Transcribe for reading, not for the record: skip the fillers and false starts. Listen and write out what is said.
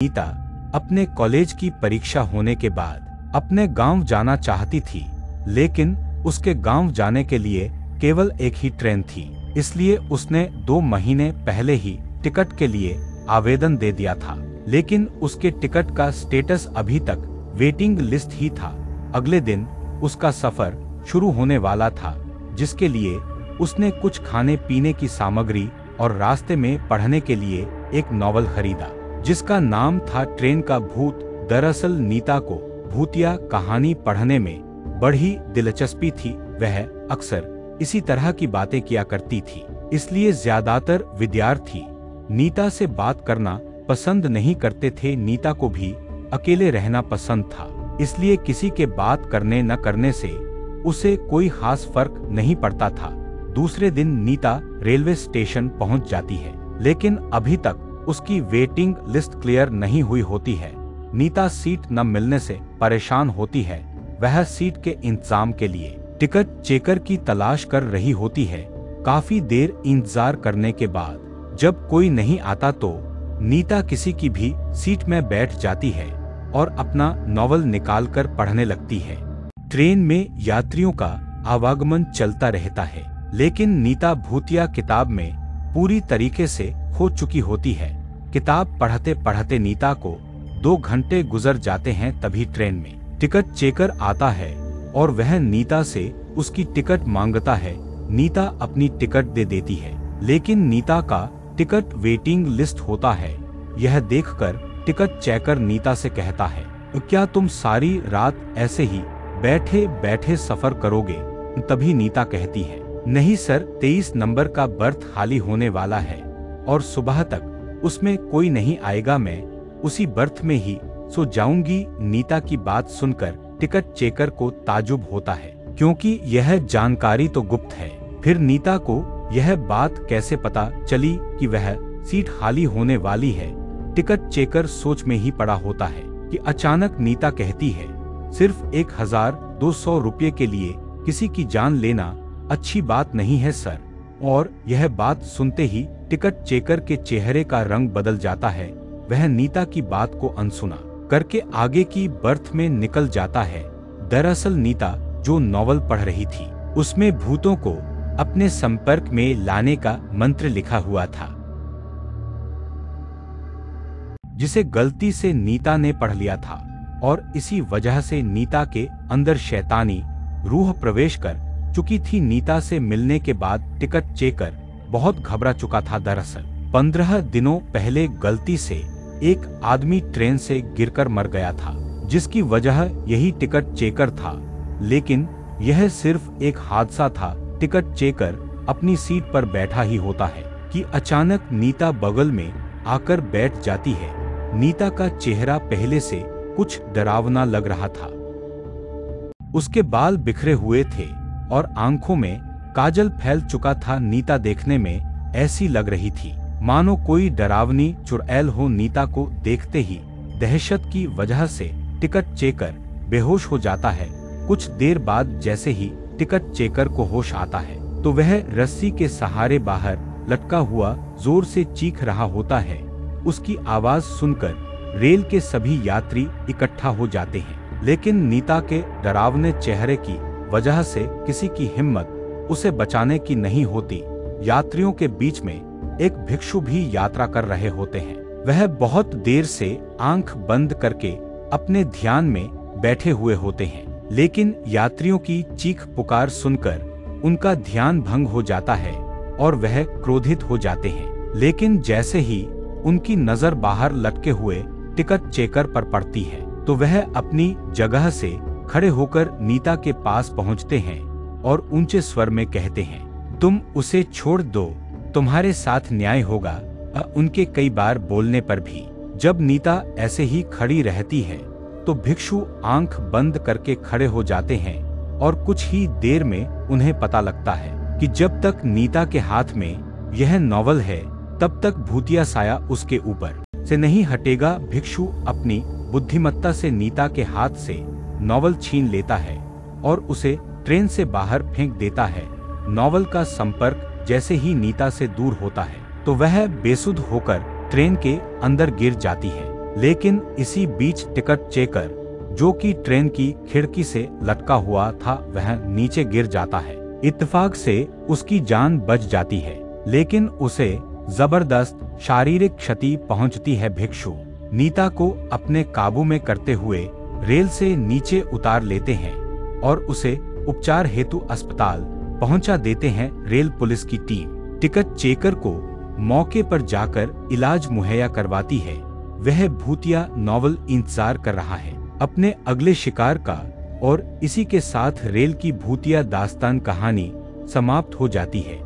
नीता अपने कॉलेज की परीक्षा होने के बाद अपने गांव जाना चाहती थी, लेकिन उसके गांव जाने के लिए केवल एक ही ट्रेन थी। इसलिए उसने 2 महीने पहले ही टिकट के लिए आवेदन दे दिया था, लेकिन उसके टिकट का स्टेटस अभी तक वेटिंग लिस्ट ही था। अगले दिन उसका सफर शुरू होने वाला था, जिसके लिए उसने कुछ खाने पीने की सामग्री और रास्ते में पढ़ने के लिए एक नॉवल खरीदा, जिसका नाम था ट्रेन का भूत। दरअसल नीता को भूतिया कहानी पढ़ने में बड़ी दिलचस्पी थी। वह अक्सर इसी तरह की बातें किया करती थी, इसलिए ज्यादातर विद्यार्थी नीता से बात करना पसंद नहीं करते थे। नीता को भी अकेले रहना पसंद था, इसलिए किसी के बात करने न करने से उसे कोई खास फर्क नहीं पड़ता था। दूसरे दिन नीता रेलवे स्टेशन पहुंच जाती है, लेकिन अभी तक उसकी वेटिंग लिस्ट क्लियर नहीं हुई होती है। नीता सीट न मिलने से परेशान होती है। वह सीट के इंतजाम के लिए टिकट चेकर की तलाश कर रही होती है। काफी देर इंतजार करने के बाद जब कोई नहीं आता तो नीता किसी की भी सीट में बैठ जाती है और अपना नॉवल निकालकर पढ़ने लगती है। ट्रेन में यात्रियों का आवागमन चलता रहता है, लेकिन नीता भूतिया किताब में पूरी तरीके से खो चुकी होती है। किताब पढ़ते पढ़ते नीता को 2 घंटे गुजर जाते हैं। तभी ट्रेन में टिकट चेकर आता है और वह नीता से उसकी टिकट मांगता है। नीता अपनी टिकट दे देती है, लेकिन नीता का टिकट वेटिंग लिस्ट होता है। यह देखकर टिकट चेकर नीता से कहता है, क्या तुम सारी रात ऐसे ही बैठे बैठे सफर करोगे? तभी नीता कहती है, नहीं सर, 23 नंबर का बर्थ खाली होने वाला है और सुबह तक उसमें कोई नहीं आएगा। मैं उसी बर्थ में ही सो जाऊंगी। नीता की बात सुनकर टिकट चेकर को ताजुब होता है, क्योंकि यह जानकारी तो गुप्त है। फिर नीता को यह बात कैसे पता चली कि वह सीट खाली होने वाली है? टिकट चेकर सोच में ही पड़ा होता है कि अचानक नीता कहती है, सिर्फ 1200 रुपये के लिए किसी की जान लेना अच्छी बात नहीं है सर। और यह बात सुनते ही टिकट चेकर के चेहरे का रंग बदल जाता है। वह नीता की बात को अनसुना करके आगे की बर्थ में निकल जाता है। दरअसल नीता जो नॉवल पढ़ रही थी, उसमें भूतों को अपने संपर्क में लाने का मंत्र लिखा हुआ था, जिसे गलती से नीता ने पढ़ लिया था और इसी वजह से नीता के अंदर शैतानी रूह प्रवेश कर चुकी थी। नीता से मिलने के बाद टिकट चेकर बहुत घबरा चुका था। दरअसल 15 दिनों पहले गलती से एक आदमी ट्रेन से गिरकर मर गया था, जिसकी वजह यही टिकट चेकर था। लेकिन यह सिर्फ एक हादसा था। टिकट चेकर अपनी सीट पर बैठा ही होता है कि अचानक नीता बगल में आकर बैठ जाती है। नीता का चेहरा पहले से कुछ डरावना लग रहा था। उसके बाल बिखरे हुए थे और आंखों में काजल फैल चुका था। नीता देखने में ऐसी लग रही थी मानो कोई डरावनी चुड़ैल हो। नीता को देखते ही दहशत की वजह से टिकट चेकर बेहोश हो जाता है। कुछ देर बाद जैसे ही टिकट चेकर को होश आता है तो वह रस्सी के सहारे बाहर लटका हुआ जोर से चीख रहा होता है। उसकी आवाज सुनकर रेल के सभी यात्री इकट्ठा हो जाते हैं, लेकिन नीता के डरावने चेहरे की वजह से किसी की हिम्मत उसे बचाने की नहीं होती। यात्रियों के बीच में एक भिक्षु भी यात्रा कर रहे होते हैं। वह बहुत देर से आंख बंद करके अपने ध्यान में बैठे हुए होते हैं, लेकिन यात्रियों की चीख पुकार सुनकर उनका ध्यान भंग हो जाता है और वह क्रोधित हो जाते हैं। लेकिन जैसे ही उनकी नजर बाहर लटके हुए टिकट चेकर पर पड़ती है तो वह अपनी जगह से खड़े होकर नीता के पास पहुंचते हैं और ऊंचे स्वर में कहते हैं, तुम उसे छोड़ दो, तुम्हारे साथ न्याय होगा। उनके कई बार बोलने पर भी जब नीता ऐसे ही खड़ी रहती है तो भिक्षु आंख बंद करके खड़े हो जाते हैं और कुछ ही देर में उन्हें पता लगता है कि जब तक नीता के हाथ में यह नॉवल है तब तक भूतिया साया उसके ऊपर से नहीं हटेगा। भिक्षु अपनी बुद्धिमत्ता से नीता के हाथ से नॉवल छीन लेता है और उसे ट्रेन से बाहर फेंक देता है। नॉवल का संपर्क जैसे ही नीता से दूर होता है तो वह बेसुध होकर ट्रेन के अंदर गिर जाती है। लेकिन इसी बीच टिकट चेकर, जो कि ट्रेन की खिड़की से लटका हुआ था, वह नीचे गिर जाता है। इत्तेफाक से उसकी जान बच जाती है, लेकिन उसे जबरदस्त शारीरिक क्षति पहुंचती है। भिक्षु नीता को अपने काबू में करते हुए रेल से नीचे उतार लेते हैं और उसे उपचार हेतु अस्पताल पहुंचा देते हैं रेल पुलिस की टीम। टिकट चेकर को मौके पर जाकर इलाज मुहैया करवाती है। वह भूतिया नॉवल इंतजार कर रहा है अपने अगले शिकार का, और इसी के साथ रेल की भूतिया दास्तान कहानी समाप्त हो जाती है।